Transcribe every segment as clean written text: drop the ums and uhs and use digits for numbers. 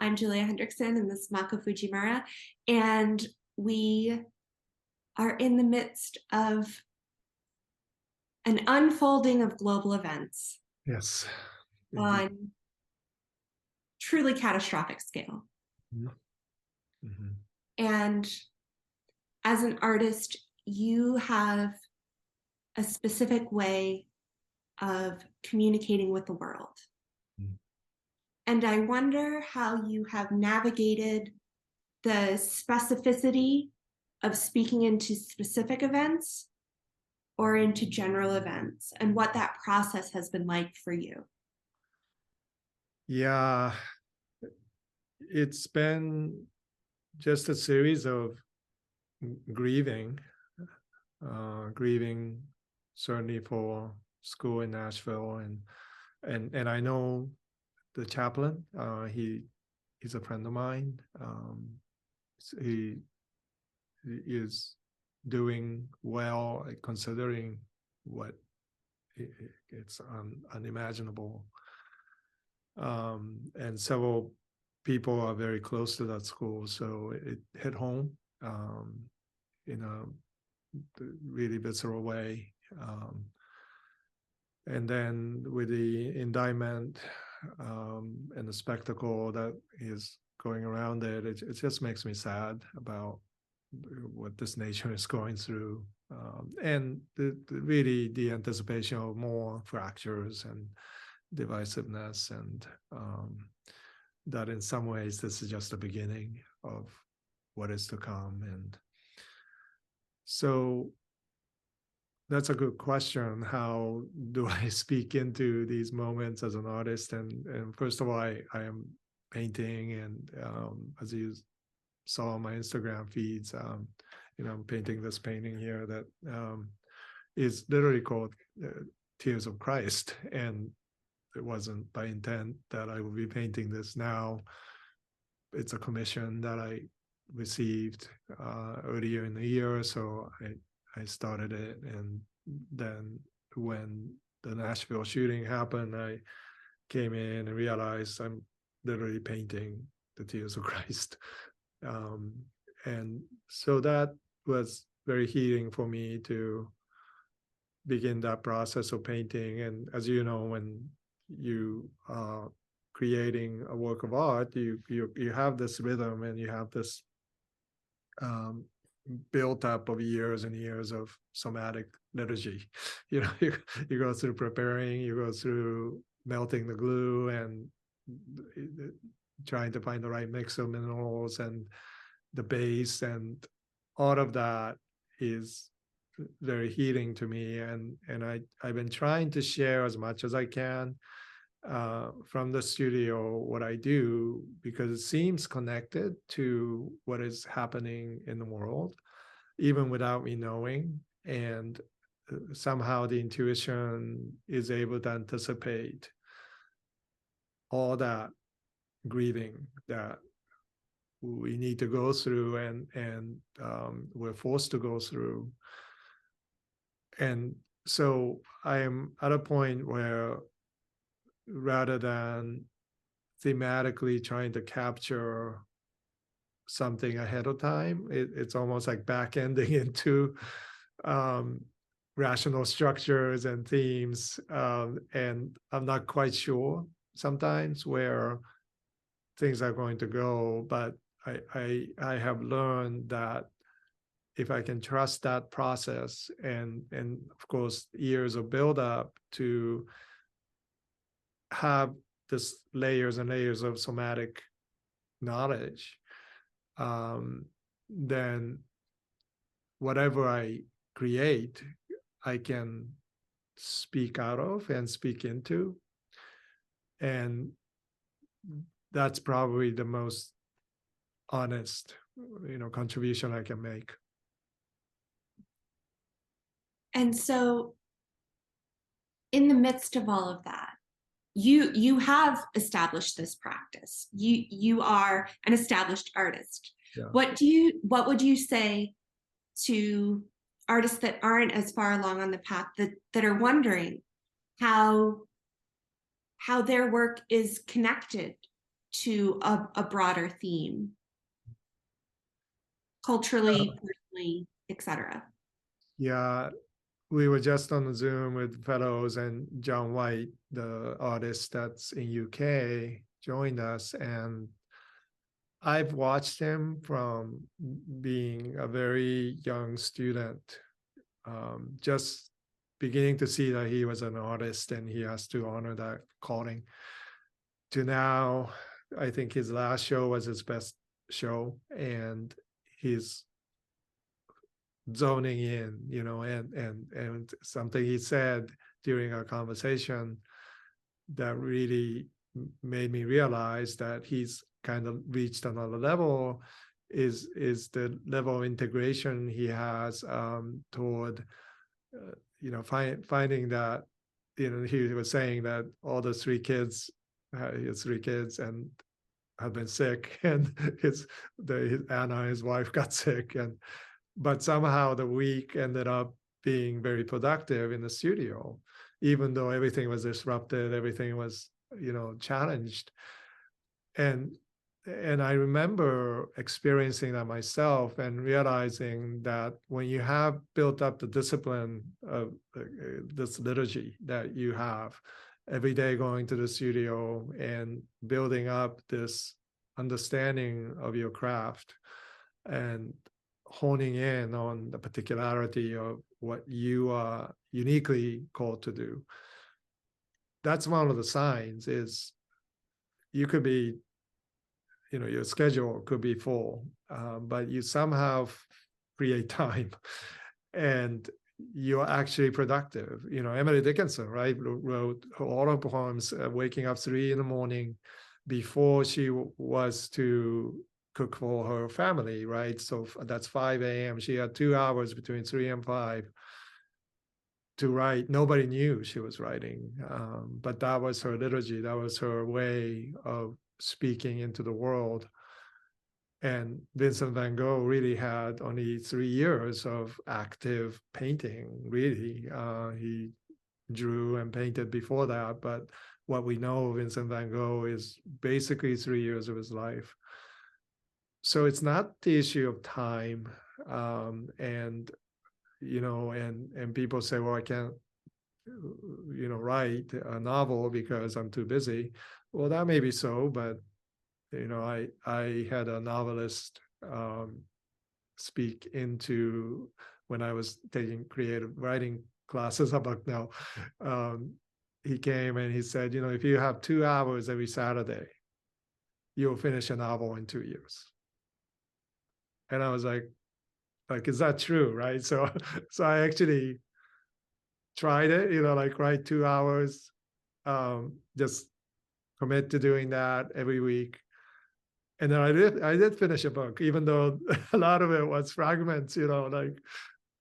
I'm Julia Hendrickson and this is Mako Fujimura, and we are in the midst of an unfolding of global events Yes, indeed. on truly catastrophic scale. Mm-hmm. And as an artist, you have a specific way of communicating with the world. Mm. And I wonder how you have navigated the specificity of speaking into specific events or into general events, and what that process has been like for you. Yeah, it's been just a series of grieving, grieving certainly for school in Nashville, and I know the chaplain. He's a friend of mine. He is doing well, considering what it's unimaginable. And several people are very close to that school, so it hit home in a really visceral way. And then with the indictment and the spectacle that is going around it just makes me sad about what this nation is going through, and really the anticipation of more fractures and divisiveness, and that in some ways this is just the beginning of what is to come. And so that's a good question. How do I speak into these moments as an artist? And first of all, I am painting, and as you saw on my Instagram feeds, I'm painting this painting here that is literally called Tears of Christ. And it wasn't by intent that I would be painting this now. It's a commission that I received earlier in the year, so I started it. And then when the Nashville shooting happened, I came in and realized I'm literally painting the Tears of Christ. And so that was very healing for me to begin that process of painting. And as you know, when you are creating a work of art, you have this rhythm, and you have this built up of years and years of somatic liturgy. You go through preparing, you go through melting the glue, and trying to find the right mix of minerals and the base, and all of that is very healing to me. And I've been trying to share as much as I can from the studio what I do, because it seems connected to what is happening in the world, even without me knowing. And somehow the intuition is able to anticipate all that grieving that we need to go through, and we're forced to go through. And so I am at a point where, rather than thematically trying to capture something ahead of time, it's almost like back-ending into rational structures and themes, and I'm not quite sure sometimes where things are going to go, but I have learned that if I can trust that process, and of course years of build-up to have this layers and layers of somatic knowledge, then whatever I create, I can speak out of and speak into. And that's probably the most honest, contribution I can make. And so in the midst of all of that, you have established this practice. You are an established artist. Yeah. What would you say to artists that aren't as far along on the path, that are wondering how their work is connected to a broader theme, culturally, personally, etc.? Yeah, we were just on the Zoom with fellows, and John White, the artist that's in UK, joined us, and I've watched him from being a very young student, just beginning to see that he was an artist and he has to honor that calling, to now. I think his last show was his best show, and he's zoning in, and something he said during our conversation that really made me realize that he's kind of reached another level, is the level of integration he has, toward finding that, he was saying that all the three kids, he has three kids and have been sick, and Anna, his wife, got sick, but somehow the week ended up being very productive in the studio, even though everything was disrupted, everything was, challenged. And I remember experiencing that myself and realizing that when you have built up the discipline of this liturgy that you have every day, going to the studio and building up this understanding of your craft and honing in on the particularity of what you are uniquely called to do, that's one of the signs. Is you could be, your schedule could be full, but you somehow create time and you're actually productive. Emily Dickinson, right, wrote all her poems waking up 3 a.m. before she was to cook for her family, right? So that's 5 a.m. She had 2 hours between 3 and 5 to write. Nobody knew she was writing, but that was her liturgy. That was her way of speaking into the world. And Vincent van Gogh really had only 3 years of active painting, really. He drew and painted before that, but what we know of Vincent van Gogh is basically 3 years of his life. So it's not the issue of time, and and people say, well, I can't write a novel because I'm too busy. Well, that may be so, but I had a novelist speak into, when I was taking creative writing classes about now. He came and he said, if you have 2 hours every Saturday, you'll finish a novel in 2 years. And I was like, is that true, right? So I actually tried it, write 2 hours, just commit to doing that every week. And then I did finish a book, even though a lot of it was fragments, like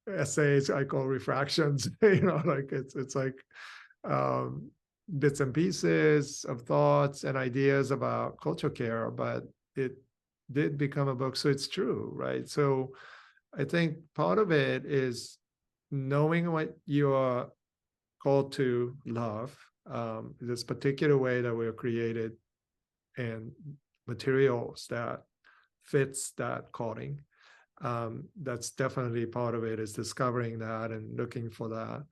essays I call refractions, it's like bits and pieces of thoughts and ideas about culture care, but it did become a book. So it's true, right? So I think part of it is knowing what you are called to love, this particular way that we're created, and materials that fits that calling. That's definitely part of it, is discovering that and looking for that.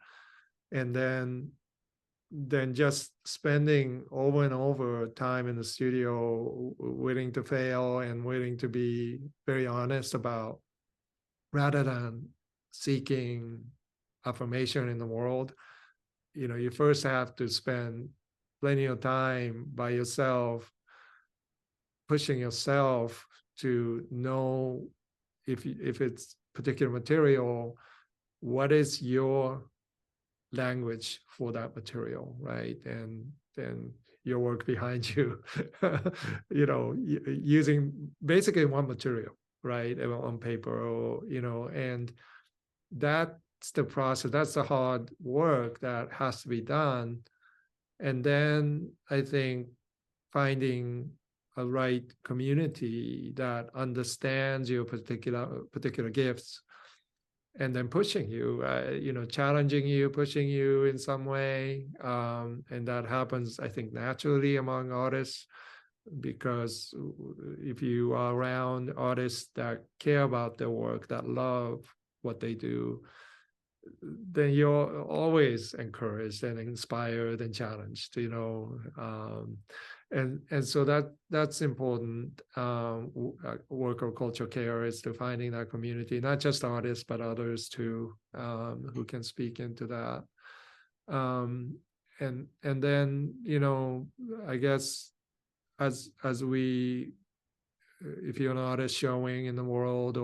And then just spending over and over time in the studio, willing to fail and willing to be very honest about, rather than seeking affirmation in the world, you first have to spend plenty of time by yourself, pushing yourself to know, if it's particular material, what is your language for that material, right? And then your work behind you, using basically one material, right, on paper, or and that's the process. That's the hard work that has to be done. And then I think finding a right community that understands your particular gifts, and then pushing you, challenging you, pushing you in some way, and that happens, I think, naturally among artists. because if you are around artists that care about their work, that love what they do, then you're always encouraged and inspired and challenged, and so that's important. Work of cultural care is to finding that community, not just artists but others too, who can speak into that. And then I guess as we, if you're an artist showing in the world,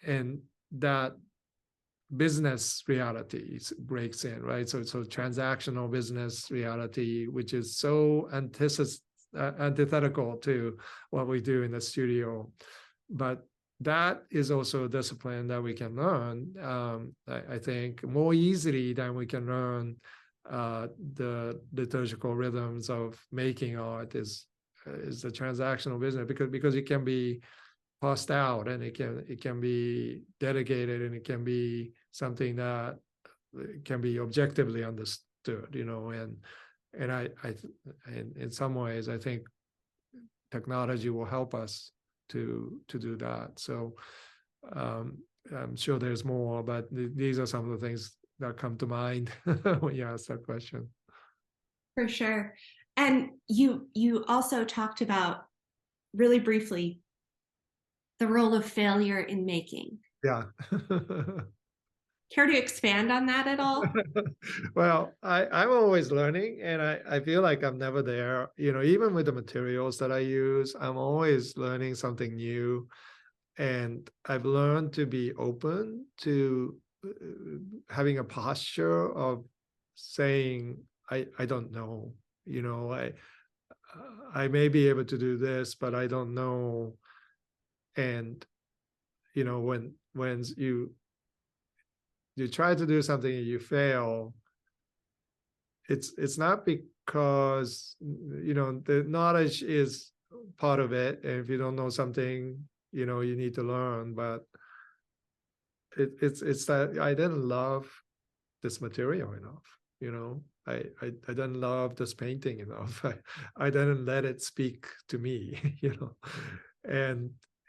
and that business reality breaks in, right? So transactional business reality, which is so antithetical to what we do in the studio, but that is also a discipline that we can learn, I think, more easily than we can learn the liturgical rhythms of making art is the transactional business, because it can be passed out, and it can be delegated, and it can be something that can be objectively understood, and I in some ways I think technology will help us to do that. So I'm sure there's more, but these are some of the things that come to mind when you ask that question. For sure. And you also talked about, really briefly, the role of failure in making. Yeah. Care to expand on that at all? Well, I'm always learning, and I feel like I'm never there. Even with the materials that I use, I'm always learning something new. And I've learned to be open to having a posture of saying, I don't know. I may be able to do this, but I don't know. And when you try to do something and you fail, it's not because the knowledge is part of it, and if you don't know something, you need to learn, but it's that I didn't love this material enough. I didn't love this painting enough. I didn't let it speak to me.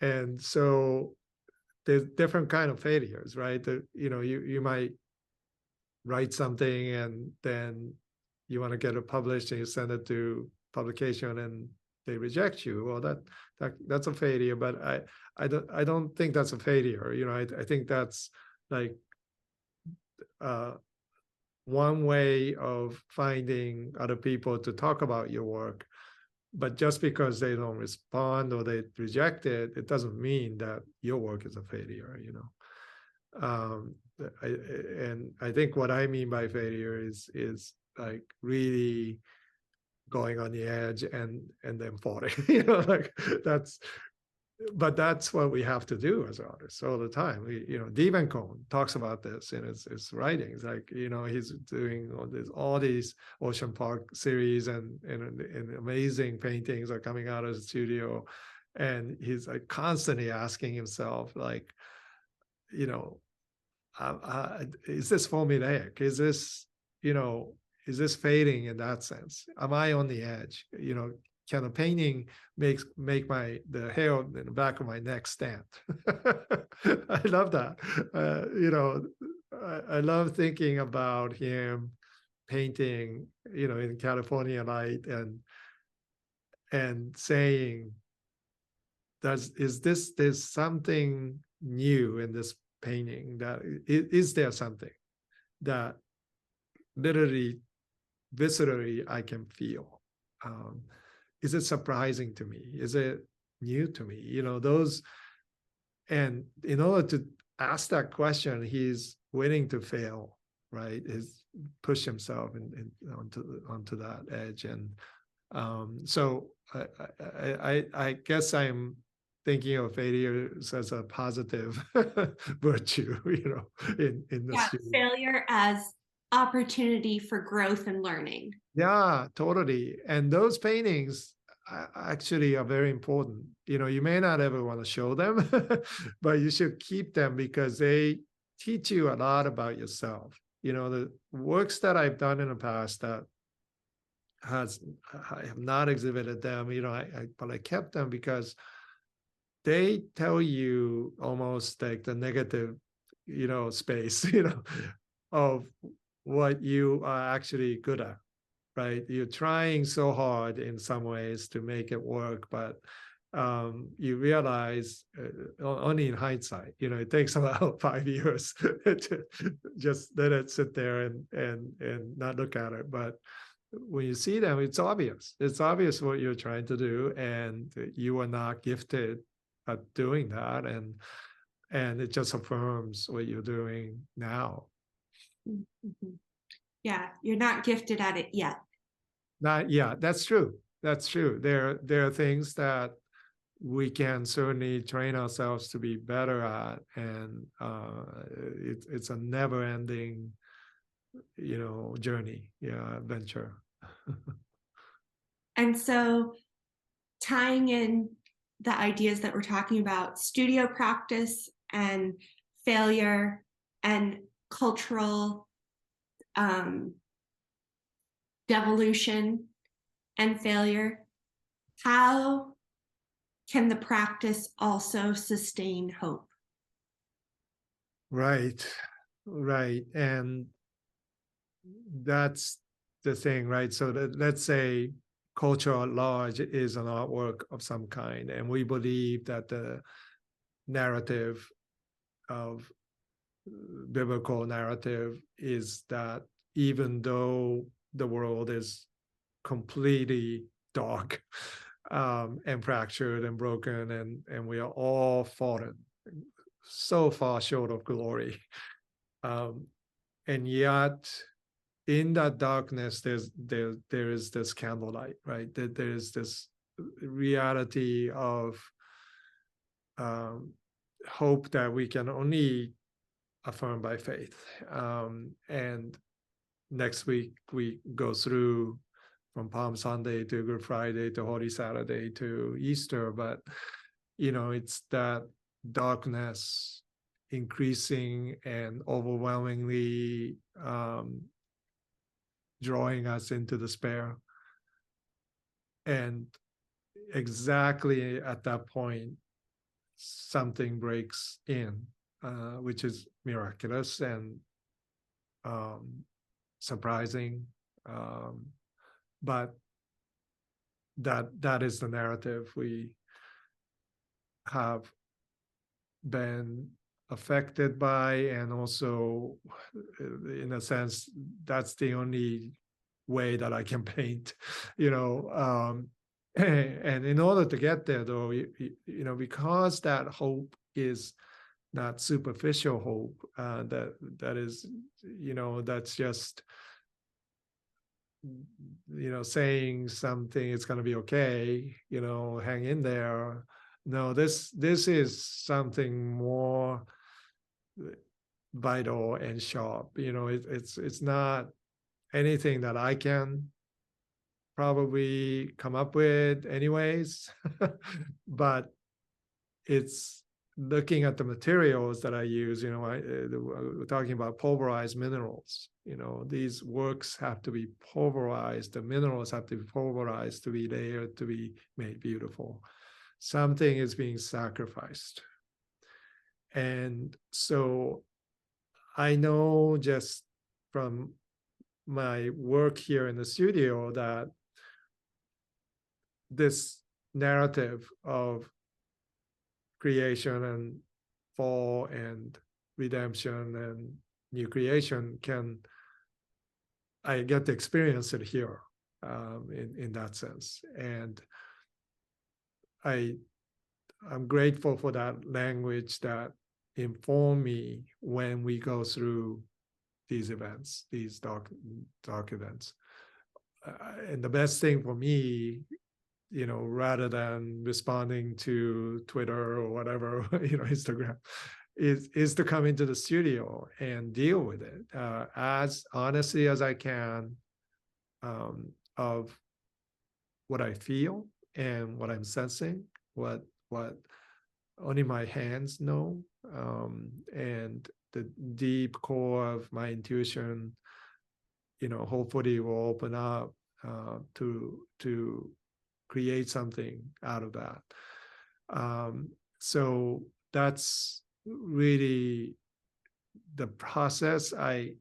And so there's different kind of failures, right? You might write something, and then you want to get it published, and you send it to publication, and they reject you. Well, that's a failure, but I don't think that's a failure. I think that's like one way of finding other people to talk about your work. But just because they don't respond or they reject it, it doesn't mean that your work is a failure. And I think what I mean by failure is like really going on the edge and then falling. But that's what we have to do as artists all the time. Devenkon talks about this in his writings. Like, he's doing all these Ocean Park series, and amazing paintings are coming out of the studio, and he's like constantly asking himself, like, is this formulaic? Is this fading in that sense? Am I on the edge? Can a painting make the hair in the back of my neck stand? I love that. I love thinking about him painting, in California light, and saying, there's something new in this painting? Is there something that literally, viscerally, I can feel? Is it surprising to me? Is it new to me? And in order to ask that question, he's willing to fail, right? He's push himself onto that edge. And so I guess I'm thinking of failures as a positive virtue, in the studio. Failure as opportunity for growth and learning. Yeah, totally. And those paintings actually are very important. You may not ever want to show them, but you should keep them because they teach you a lot about yourself. The works that I've done in the past that has I have not exhibited them, but I kept them because they tell you almost like the negative, space, of what you are actually good at, right? You're trying so hard in some ways to make it work, but you realize only in hindsight, it takes about 5 years to just let it sit there and not look at it. But when you see them, it's obvious. It's obvious what you're trying to do, and you are not gifted at doing that, and it just affirms what you're doing now. Mhm. Yeah, you're not gifted at it yet. Not, yeah, that's true. That's true. There are things that we can certainly train ourselves to be better at, and it's a never-ending, journey, adventure. And so, tying in the ideas that we're talking about, studio practice and failure and cultural um, devolution and failure, how can the practice also sustain hope? Right, right, and that's the thing, right? So let's say culture at large is an artwork of some kind, and we believe that the narrative of biblical narrative is that even though the world is completely dark, and fractured and broken, and we are all fallen so far short of glory, um, and yet in that darkness there is this candlelight, right? That there is this reality of um, hope that we can only affirm by faith. And next week we go through from Palm Sunday to Good Friday to Holy Saturday to Easter, but it's that darkness increasing and overwhelmingly drawing us into despair. And exactly at that point, something breaks in, which is miraculous and um, surprising. Um, but that is the narrative we have been affected by, and also in a sense that's the only way that I can paint, and in order to get there though, because that hope is not superficial hope, that is, that's just saying something, it's going to be okay, hang in there. No, this is something more vital and sharp. It's not anything that I can probably come up with anyways, but it's looking at the materials that I use. We're talking about pulverized minerals. These works have to be pulverized. The minerals have to be pulverized to be layered, to be made beautiful. Something is being sacrificed. And so I know just from my work here in the studio that this narrative of creation and fall and redemption and new creation I get to experience it here, in that sense. And I'm grateful for that language that inform me when we go through these events, these dark events. And the best thing for me, rather than responding to Twitter or whatever, Instagram, is to come into the studio and deal with it as honestly as I can, of what I feel and what I'm sensing, what only my hands know, and the deep core of my intuition, hopefully will open up to create something out of that. So that's really the process. It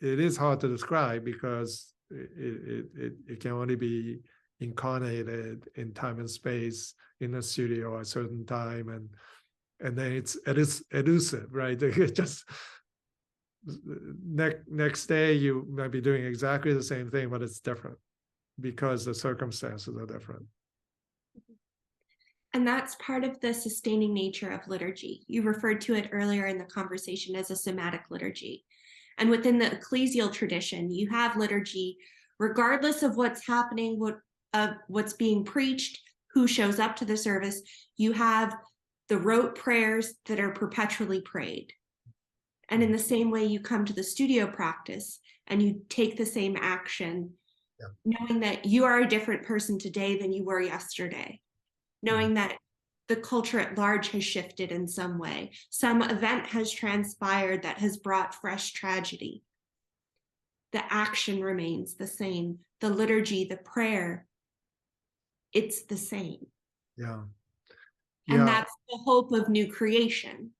is hard to describe because it can only be incarnated in time and space in a studio at a certain time, and then it is elusive, right? It just next day you might be doing exactly the same thing, but it's different because the circumstances are different. And that's part of the sustaining nature of liturgy. You referred to it earlier in the conversation as a somatic liturgy. And within the ecclesial tradition, you have liturgy regardless of what's happening, what's being preached, who shows up to the service. You have the rote prayers that are perpetually prayed. And in the same way, you come to the studio practice and you take the same action, knowing that you are a different person today than you were yesterday, knowing that the culture at large has shifted in some way. Some event has transpired that has brought fresh tragedy. The action remains the same. The liturgy, the prayer, it's the same. Yeah. And that's the hope of new creation.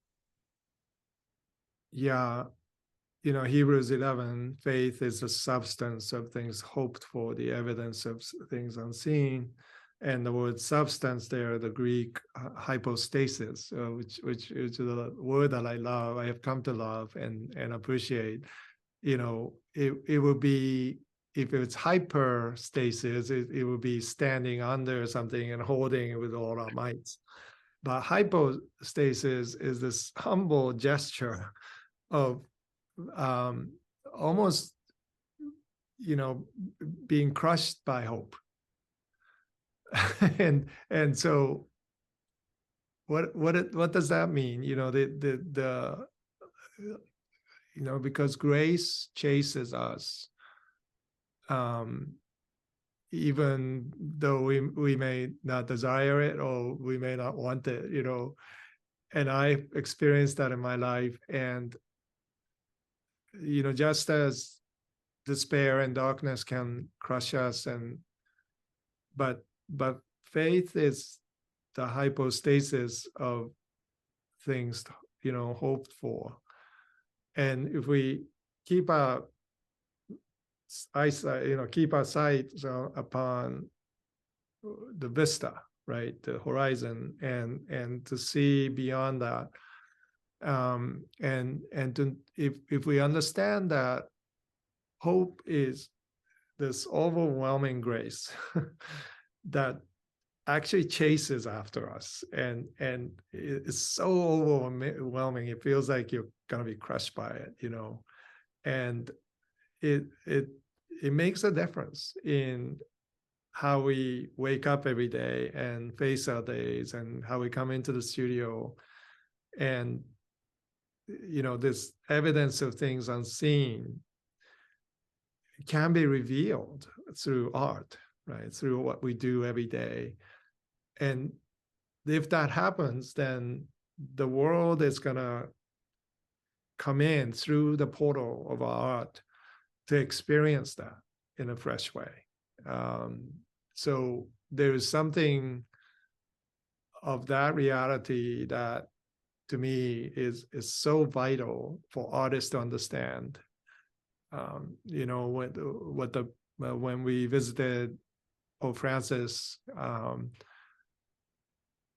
Yeah. Hebrews 11, faith is the substance of things hoped for, the evidence of things unseen. And the word substance there, the Greek hypostasis, which is a word that I love, I have come to love and appreciate. It would be, if it's hyperstasis, it would be standing under something and holding it with all our might. But hypostasis is this humble gesture of almost, being crushed by hope. and so what does that mean? Because grace chases us, even though we may not desire it or we may not want it, and I experienced that in my life. And just as despair and darkness can crush us, but faith is the hypostasis of things hoped for. And if we keep our eyesight, keep our sight upon the vista, right, the horizon, and to see beyond that, and to, if we understand that hope is this overwhelming grace that actually chases after us, and it's so overwhelming, it feels like you're going to be crushed by it, and it makes a difference in how we wake up every day and face our days, and how we come into the studio, and this evidence of things unseen can be revealed through art, right, through what we do every day. And if that happens, then the world is going to come in through the portal of our art to experience that in a fresh way. So there is something of that reality that, to me, is so vital for artists to understand. When we visited Pope Francis,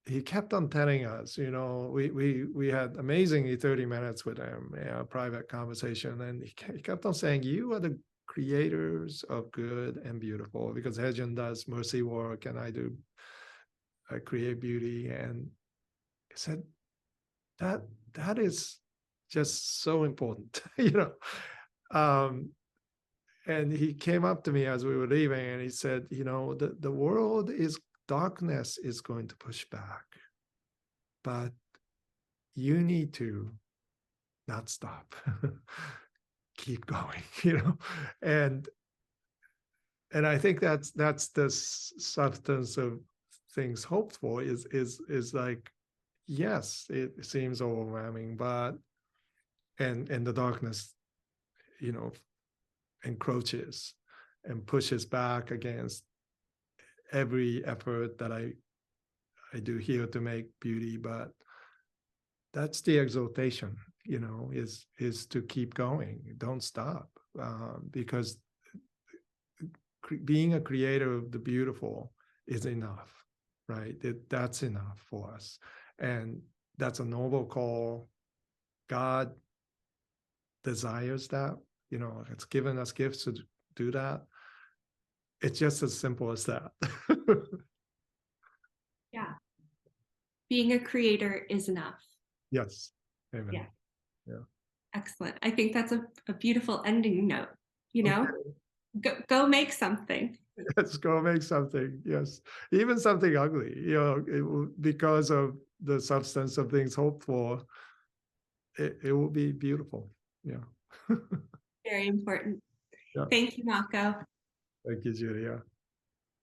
he kept on telling us, we had amazingly 30 minutes with him, a private conversation, and he kept on saying, you are the creators of good and beautiful, because Hedgen does mercy work and I create beauty. And he said, that is just so important, and he came up to me as we were leaving, and he said, the world is, darkness is going to push back, but you need to not stop, keep going, and I think that's the substance of things hoped for, is like, yes, it seems overwhelming, but and the darkness you know, encroaches and pushes back against every effort that I do here to make beauty. But that's the exaltation, is to keep going, don't stop, because being a creator of the beautiful is enough, right? That's enough for us, and that's a noble call. God desires that, it's given us gifts to do that. It's just as simple as that. Yeah. Being a creator is enough. Yes. Amen. Yeah. Yeah. Excellent. I think that's a beautiful ending note. Okay. Go make something. Let's go make something. Yes. Even something ugly, because of the substance of things hoped for, it will be beautiful. Yeah. Very important. Yeah. Thank you, Mako. Thank you, Julia.